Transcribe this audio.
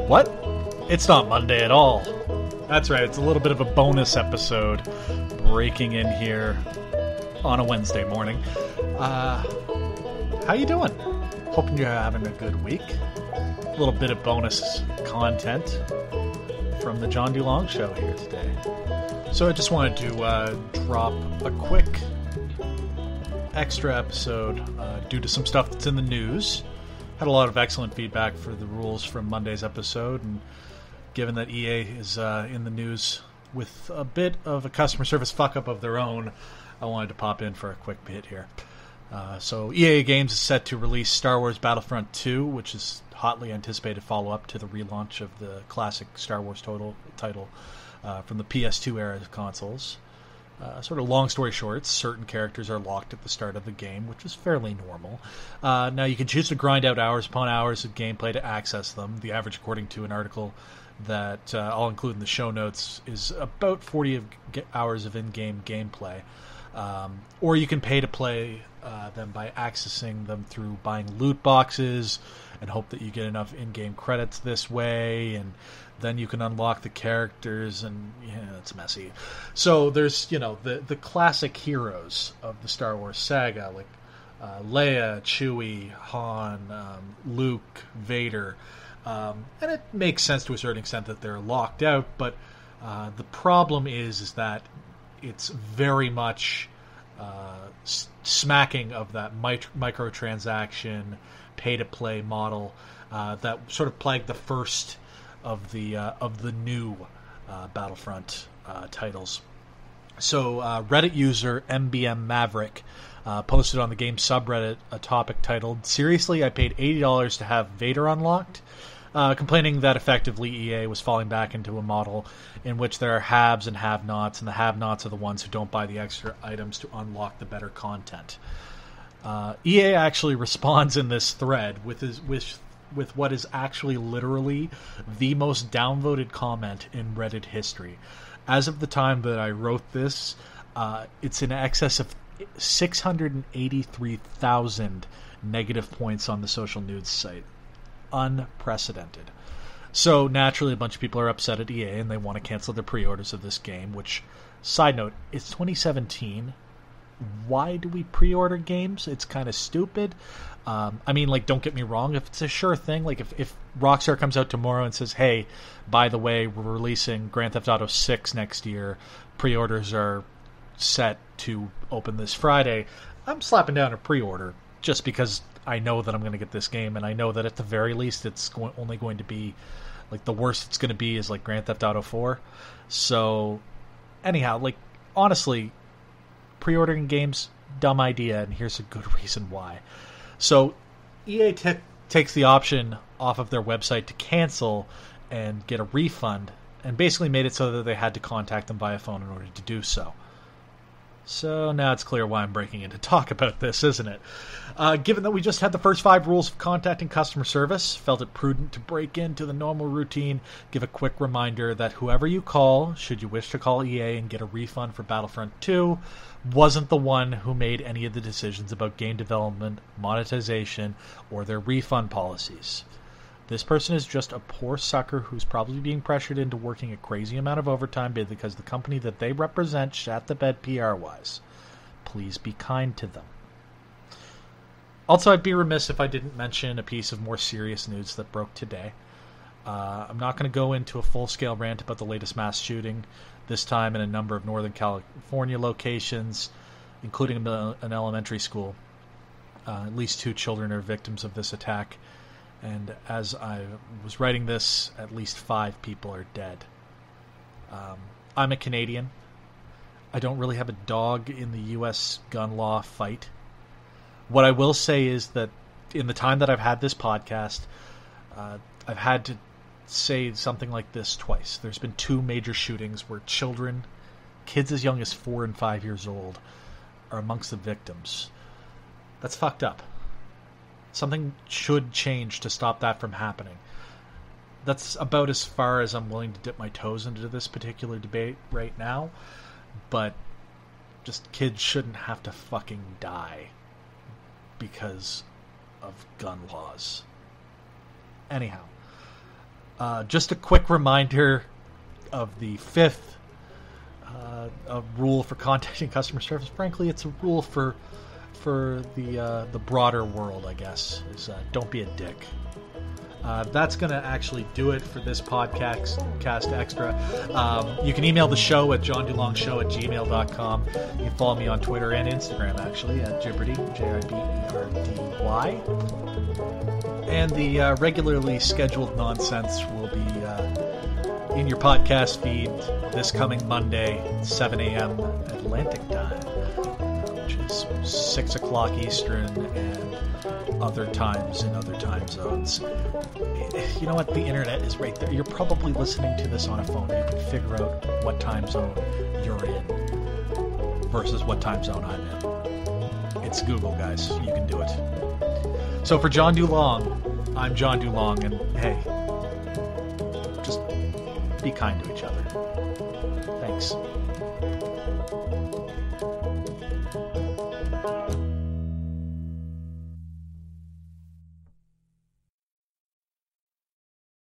What? It's not Monday at all. That's right, it's a little bit of a bonus episode breaking in here on a Wednesday morning. How you doing? Hoping you're having a good week. A little bit of bonus content from the John Dulong Show here today. So I just wanted to drop a quick extra episode due to some stuff that's in the news. Had a lot of excellent feedback for the rules from Monday's episode, and given that EA is in the news with a bit of a customer service fuck-up of their own, I wanted to pop in for a quick bit here. So EA Games is set to release Star Wars Battlefront 2, which is hotly anticipated follow-up to the relaunch of the classic Star Wars title from the PS2 era consoles. Sort of long story short, certain characters are locked at the start of the game, which is fairly normal. Now you can choose to grind out hours upon hours of gameplay to access them. The average, according to an article that I'll include in the show notes, is about 40 hours of in-game gameplay. Or you can pay to play them by accessing them through buying loot boxes and hope that you get enough in-game credits this way, and then you can unlock the characters, and it's messy. So there's, the classic heroes of the Star Wars saga, like Leia, Chewie, Han, Luke, Vader, and it makes sense to a certain extent that they're locked out, but the problem is that it's very much smacking of that microtransaction, pay-to-play model that sort of plagued the first of the new Battlefront titles. So Reddit user MBM Maverick posted on the game subreddit a topic titled, "Seriously, I paid $80 to have Vader unlocked?" Complaining that effectively EA was falling back into a model in which there are haves and have-nots, and the have-nots are the ones who don't buy the extra items to unlock the better content. EA actually responds in this thread with what is actually literally the most downvoted comment in Reddit history. As of the time that I wrote this, it's in excess of 683,000 negative points on the social news site. Unprecedented. So naturally a bunch of people are upset at EA and they want to cancel their pre-orders of this game, which, side note, it's 2017. Why do we pre-order games? It's kind of stupid. Don't get me wrong, if it's a sure thing, like if Rockstar comes out tomorrow and says, hey, by the way, we're releasing Grand Theft Auto 6 next year, pre-orders are set to open this Friday, I'm slapping down a pre-order just because I know that I'm going to get this game, and I know that at the very least it's only going to be, like, the worst it's going to be is like Grand Theft Auto 4. So anyhow, like, honestly, pre-ordering games, dumb idea, and here's a good reason why. So EA takes the option off of their website to cancel and get a refund, and basically made it so that they had to contact them via phone in order to do so. So now it's clear why I'm breaking in to talk about this, isn't it? Given that we just had the first 5 rules of contacting customer service, felt it prudent to break into the normal routine, give a quick reminder that whoever you call, should you wish to call EA and get a refund for Battlefront 2, wasn't the one who made any of the decisions about game development, monetization, or their refund policies. This person is just a poor sucker who's probably being pressured into working a crazy amount of overtime because the company that they represent shat the bed PR-wise. Please be kind to them. Also, I'd be remiss if I didn't mention a piece of more serious news that broke today. I'm not going to go into a full-scale rant about the latest mass shooting, this time in a number of Northern California locations, including an elementary school. At least 2 children are victims of this attack. And as I was writing this, at least 5 people are dead. I'm a Canadian. I don't really have a dog in the U.S. gun law fight. What I will say is that in the time that I've had this podcast, I've had to say something like this twice. There's been 2 major shootings where children, kids as young as 4 and 5 years old, are amongst the victims. That's fucked up. Something should change to stop that from happening. That's about as far as I'm willing to dip my toes into this particular debate right now. But just kids shouldn't have to fucking die because of gun laws. Anyhow, Just a quick reminder of the fifth rule for contacting customer service. Frankly, it's a rule for the broader world, I guess, is don't be a dick. That's going to actually do it for this podcast extra. You can email the show at johndulong@gmail.com. You can follow me on Twitter and Instagram, actually, at Jibberdy, Jiberdy. And the regularly scheduled nonsense will be in your podcast feed this coming Monday, 7 a.m. Atlantic time, which is 6 o'clock Eastern and other times in other time zones. You know what? The internet is right there. You're probably listening to this on a phone. You can figure out what time zone you're in versus what time zone I'm in. It's Google, guys. You can do it. So for John Dulong, I'm John Dulong, and hey, just be kind to each other. Thanks.